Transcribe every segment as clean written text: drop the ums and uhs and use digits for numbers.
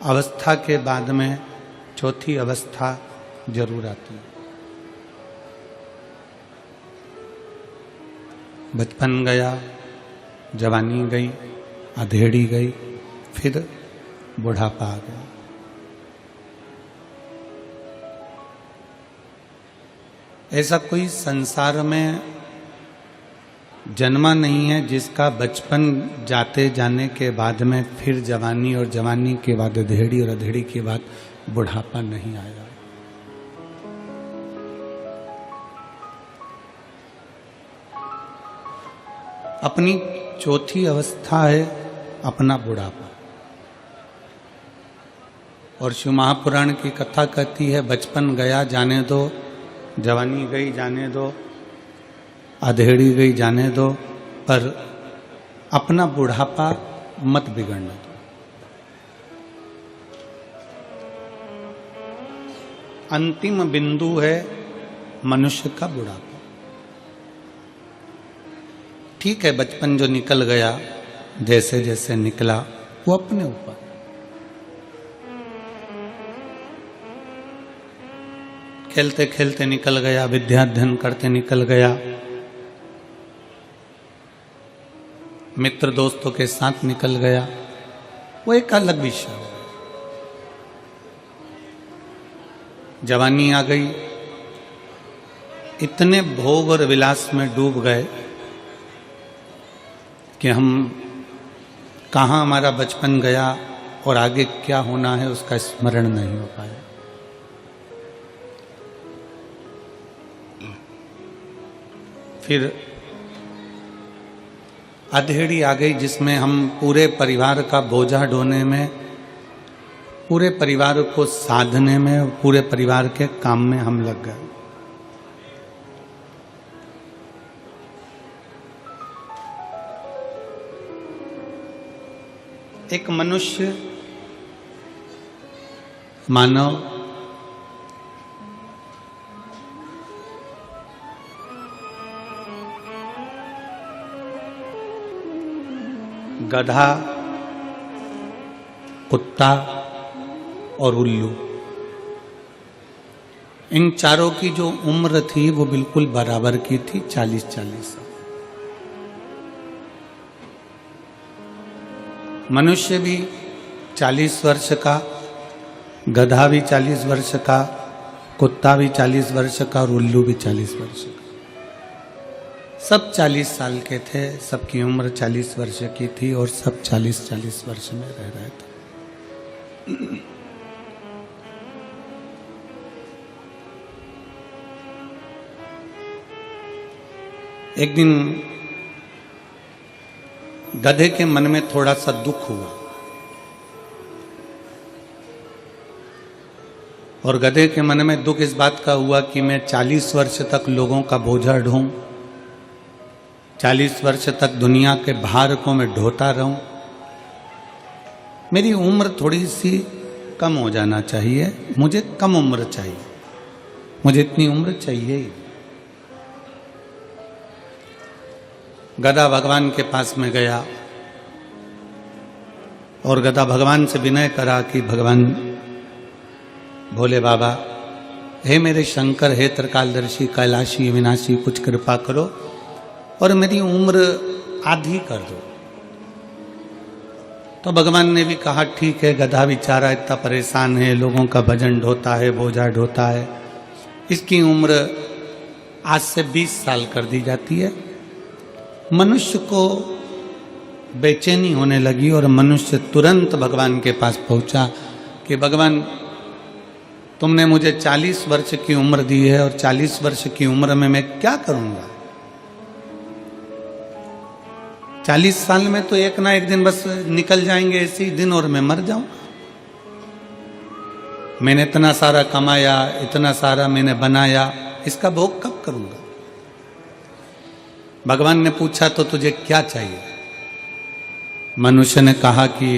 अवस्था के बाद में चौथी अवस्था जरूर आती है। बचपन गया, जवानी गई, अधेड़ी गई, फिर बुढ़ापा आ गया। ऐसा कोई संसार में जन्मा नहीं है जिसका बचपन जाते जाने के बाद में फिर जवानी और जवानी के बाद अधेड़ी और अधेड़ी के बाद बुढ़ापा नहीं आया। अपनी चौथी अवस्था है अपना बुढ़ापा। और शिव महापुराण की कथा कहती है बचपन गया जाने दो, जवानी गई जाने दो, अधेड़ी गई जाने दो, पर अपना बुढ़ापा मत बिगड़ने दो। अंतिम बिंदु है मनुष्य का बुढ़ापा। ठीक है, बचपन जो निकल गया जैसे जैसे निकला वो अपने ऊपर। खेलते खेलते निकल गया, विद्याध्ययन करते निकल गया, मित्र दोस्तों के साथ निकल गया, वो एक अलग विषय है। जवानी आ गई, इतने भोग और विलास में डूब गए कि हम कहाँ हमारा बचपन गया और आगे क्या होना है उसका स्मरण नहीं हो पाया। फिर अधेड़ी आ गई जिसमें हम पूरे परिवार का बोझा ढोने में, पूरे परिवार को साधने में, पूरे परिवार के काम में हम लग गए। एक मनुष्य, मानव गधा, कुत्ता और उल्लू, इन चारों की जो उम्र थी वो बिल्कुल बराबर की थी, 40-40 साल। मनुष्य भी 40 वर्ष का, गधा भी 40 वर्ष का, कुत्ता भी 40 वर्ष का और उल्लू भी 40 वर्ष का। सब 40 साल के थे, सबकी उम्र 40 वर्ष की थी और सब 40-40 वर्ष में रह रहे थे। एक दिन गधे के मन में थोड़ा सा दुख हुआ और गधे के मन में दुख इस बात का हुआ कि मैं 40 वर्ष तक लोगों का बोझा ढोऊं, 40 वर्ष तक दुनिया के भार को मैं ढोता रहूं, मेरी उम्र थोड़ी सी कम हो जाना चाहिए, मुझे कम उम्र चाहिए, मुझे इतनी उम्र चाहिए ही। गधा भगवान के पास में गया और गधा भगवान से विनय करा कि भगवान भोले बाबा, हे मेरे शंकर, हे त्रिकालदर्शी, कैलाशी, विनाशी, कुछ कृपा करो और मेरी उम्र आधी कर दो। तो भगवान ने भी कहा ठीक है, गधा बेचारा इतना परेशान है, लोगों का भजन ढोता है, बोझा ढोता है, इसकी उम्र आज से 20 साल कर दी जाती है। मनुष्य को बेचैनी होने लगी और मनुष्य तुरंत भगवान के पास पहुंचा कि भगवान, तुमने मुझे 40 वर्ष की उम्र दी है और 40 वर्ष की उम्र में मैं क्या करूंगा? 40 साल में तो एक ना एक दिन बस निकल जाएंगे ऐसे ही दिन और मैं मर जाऊंगा। मैंने इतना सारा कमाया, इतना सारा मैंने बनाया, इसका भोग कब करूंगा? भगवान ने पूछा तो तुझे क्या चाहिए? मनुष्य ने कहा कि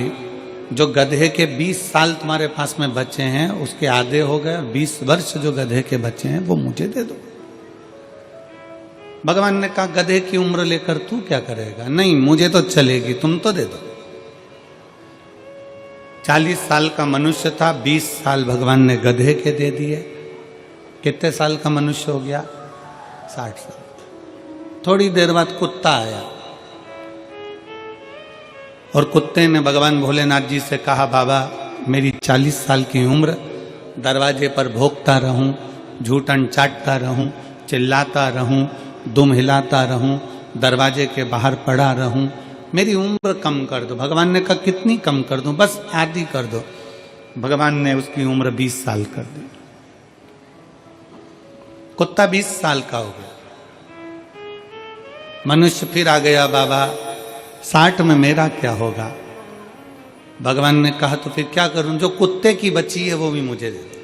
जो गधे के 20 साल तुम्हारे पास में बचे हैं उसके आधे हो गए, 20 वर्ष जो गधे के बचे हैं वो मुझे दे दो। भगवान ने कहा गधे की उम्र लेकर तू क्या करेगा? नहीं, मुझे तो चलेगी, तुम तो दे दो। 40 साल का मनुष्य था, 20 साल भगवान ने गधे के दे दिए। कितने साल का मनुष्य हो गया? 60 साल। थोड़ी देर बाद कुत्ता आया और कुत्ते ने भगवान भोलेनाथ जी से कहा, बाबा मेरी 40 साल की उम्र, दरवाजे पर भोंकता रहूं, झूठन चाटता रहूं, चिल्लाता रहूं, दुम हिलाता रहूं, दरवाजे के बाहर पड़ा रहूं, मेरी उम्र कम कर दो। भगवान ने कहा कितनी कम कर दूं? बस आधी कर दो। भगवान ने उसकी उम्र 20 साल कर दी। कुत्ता 20 साल का हो गया। मनुष्य फिर आ गया, बाबा 60 में मेरा क्या होगा? भगवान ने कहा तो फिर क्या करूं? जो कुत्ते की बची है वो भी मुझे दे दो।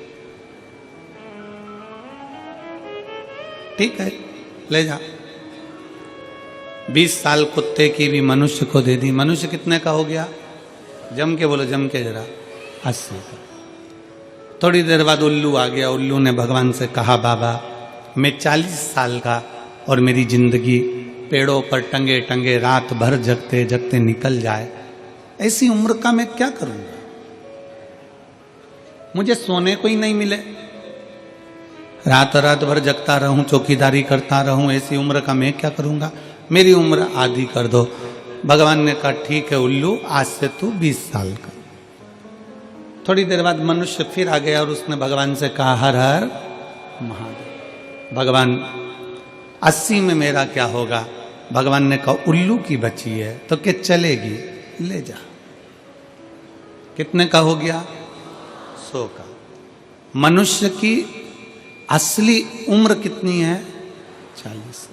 ठीक है, ले जा। 20 साल कुत्ते की भी मनुष्य को दे दी। मनुष्य कितने का हो गया? जम के बोलो, जम के जरा, 80 का। थोड़ी देर बाद उल्लू आ गया। उल्लू ने भगवान से कहा, बाबा मैं 40 साल का और मेरी जिंदगी पेड़ों पर टंगे टंगे रात भर जगते जगते निकल जाए, ऐसी उम्र का मैं क्या करूंगा? मुझे सोने को ही नहीं मिले, रात रात भर जगता रहूं, चौकीदारी करता रहूं, ऐसी उम्र का मैं क्या करूंगा? मेरी उम्र आधी कर दो। भगवान ने कहा ठीक है उल्लू, आज से तू 20 साल का। थोड़ी देर बाद मनुष्य फिर आ गया और उसने भगवान से कहा, हर हर महादेव। भगवान 80 में मेरा क्या होगा? भगवान ने कहा उल्लू की बची है तो क्या चलेगी, ले जा। कितने का हो गया? 100 का। मनुष्य की असली उम्र कितनी है? 40।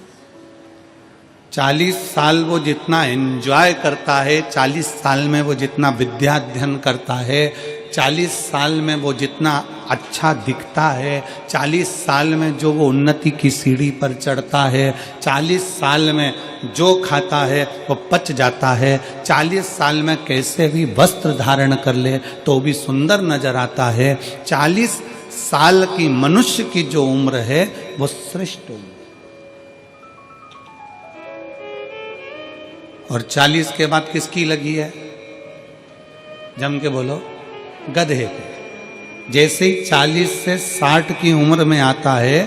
40 साल वो जितना एंजॉय करता है, 40 साल में वो जितना विद्याध्ययन करता है, 40 साल में वो जितना अच्छा दिखता है, 40 साल में जो वो उन्नति की सीढ़ी पर चढ़ता है, 40 साल में जो खाता है वो पच जाता है, 40 साल में कैसे भी वस्त्र धारण कर ले तो भी सुंदर नजर आता है, 40 साल की मनुष्य की जो उम्र है वो श्रेष्ठ उम्र। और 40 के बाद किसकी लगी है? जम के बोलो, गधे के। जैसे ही 40 से 60 की उम्र में आता है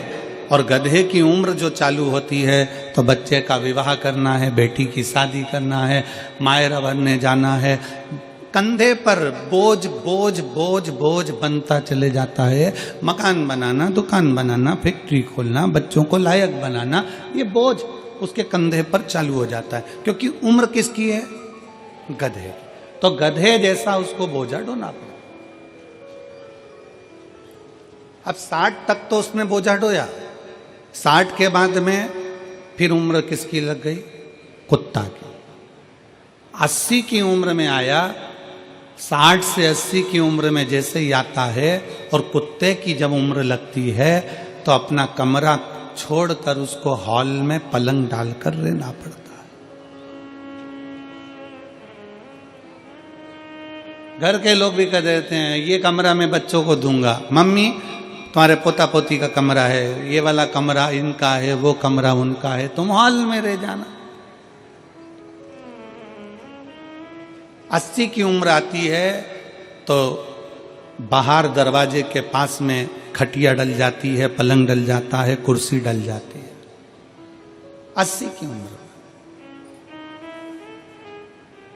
और गधे की उम्र जो चालू होती है तो बच्चे का विवाह करना है, बेटी की शादी करना है, मायरा बनने जाना है, कंधे पर बोझ बोझ बोझ बोझ बनता चले जाता है। मकान बनाना, दुकान बनाना, फैक्ट्री खोलना, बच्चों को लायक बनाना, ये बोझ उसके कंधे पर चालू हो जाता है। क्योंकि उम्र किसकी है? गधे। तो गधे जैसा उसको बोझा ढोना पड़ा। अब 60 तक तो उसने बोझा ढोया, 60 के बाद में फिर उम्र किसकी लग गई? कुत्ता की। 80 की उम्र में आया, 60 से 80 की उम्र में जैसे ही आता है और कुत्ते की जब उम्र लगती है तो अपना कमरा छोड़कर उसको हॉल में पलंग डालकर रहना पड़ता है। घर के लोग भी कह देते हैं ये कमरा मैं बच्चों को दूंगा, मम्मी तुम्हारे पोता पोती का कमरा है, ये वाला कमरा इनका है, वो कमरा उनका है, तुम हॉल में रह जाना। 80 की उम्र आती है तो बाहर दरवाजे के पास में खटिया डल जाती है, पलंग डल जाता है, कुर्सी डल जाती है। 80 की उम्र।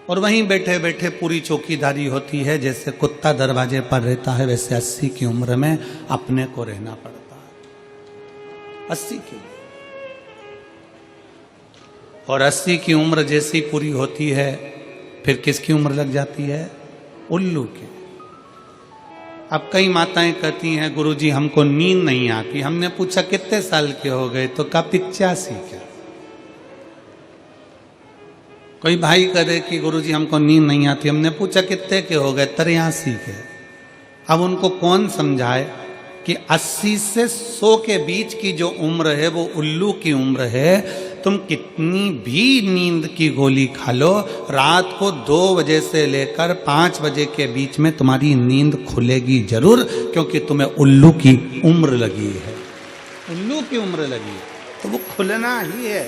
और वहीं बैठे बैठे पूरी चौकीदारी होती है। जैसे कुत्ता दरवाजे पर रहता है वैसे 80 की उम्र में अपने को रहना पड़ता है। 80 की। और 80 की उम्र जैसी पूरी होती है फिर किसकी उम्र लग जाती है? उल्लू की। अब कई माताएं कहती हैं गुरुजी हमको नींद नहीं आती। हमने पूछा कितने साल के हो गए तो कहा 85 के। कोई भाई करे कि गुरुजी हमको नींद नहीं आती। हमने पूछा कितने के हो गए? 83 के। अब उनको कौन समझाए कि 80 से 100 के बीच की जो उम्र है वो उल्लू की उम्र है। तुम कितनी भी नींद की गोली खा लो, रात को 2 बजे से लेकर 5 बजे के बीच में तुम्हारी नींद खुलेगी जरूर, क्योंकि तुम्हें उल्लू की उम्र लगी है। उल्लू की उम्र लगी है तो वो खुलना ही है।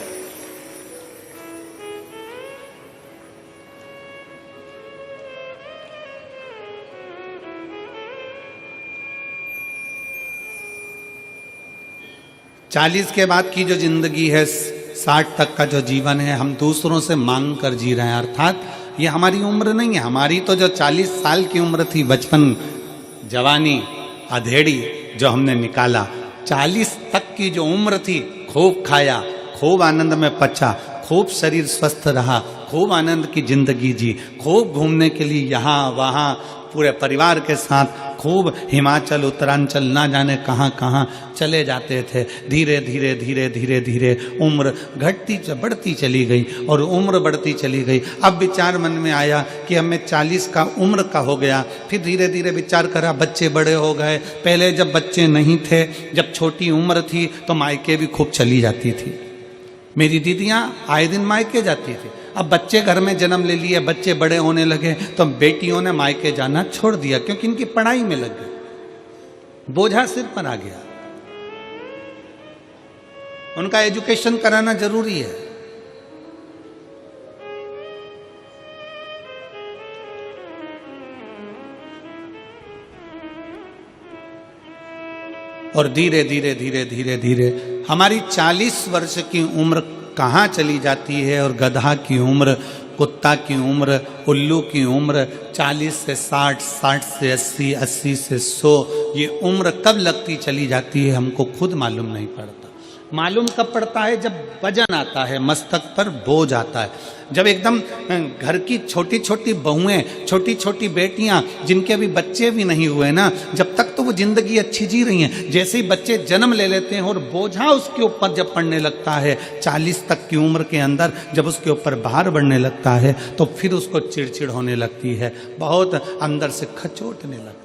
40 के बाद की जो जिंदगी है, 60 तक का जो जीवन है, हम दूसरों से मांग कर जी रहे हैं। अर्थात ये हमारी उम्र नहीं है। हमारी तो जो 40 साल की उम्र थी, बचपन, जवानी, अधेड़ी जो हमने निकाला, 40 तक की जो उम्र थी, खूब खाया, खूब आनंद में पचा, खूब शरीर स्वस्थ रहा, खूब आनंद की जिंदगी जी, खूब घूमने के लिए यहाँ वहाँ पूरे परिवार के साथ खूब हिमाचल, उत्तरांचल, ना जाने कहाँ कहाँ चले जाते थे। धीरे धीरे धीरे धीरे धीरे उम्र घटती बढ़ती चली गई और उम्र बढ़ती चली गई। अब विचार मन में आया कि अब मैं 40 का उम्र का हो गया। फिर धीरे धीरे विचार करा, बच्चे बड़े हो गए। पहले जब बच्चे नहीं थे, जब छोटी उम्र थी, तो मायके भी खूब चली जाती थी। मेरी दीदियाँ आए दिन मायके जाती थी। अब बच्चे घर में जन्म ले लिए, बच्चे बड़े होने लगे, तो बेटियों ने मायके जाना छोड़ दिया, क्योंकि इनकी पढ़ाई में लग गई, बोझा सिर पर आ गया। उनका एजुकेशन कराना जरूरी है। और धीरे धीरे धीरे धीरे धीरे हमारी 40 वर्ष की उम्र कहाँ चली जाती है, और गधा की उम्र, कुत्ता की उम्र, उल्लू की उम्र 40 से 60, 60 से 80, 80 से 100, ये उम्र कब लगती चली जाती है हमको खुद मालूम नहीं पड़ता। मालूम कब पड़ता है? जब वजन आता है, मस्तक पर बोझ आता है। जब एकदम घर की छोटी छोटी बहुएं, छोटी छोटी बेटियां, जिनके अभी बच्चे भी नहीं हुए ना, जब तक तो वो जिंदगी अच्छी जी रही हैं, जैसे ही बच्चे जन्म ले लेते हैं और बोझा उसके ऊपर जब पड़ने लगता है, 40 तक की उम्र के अंदर जब उसके ऊपर भार बढ़ने लगता है, तो फिर उसको चिड़चिड़ होने लगती है, बहुत अंदर से खचोटने लगता है।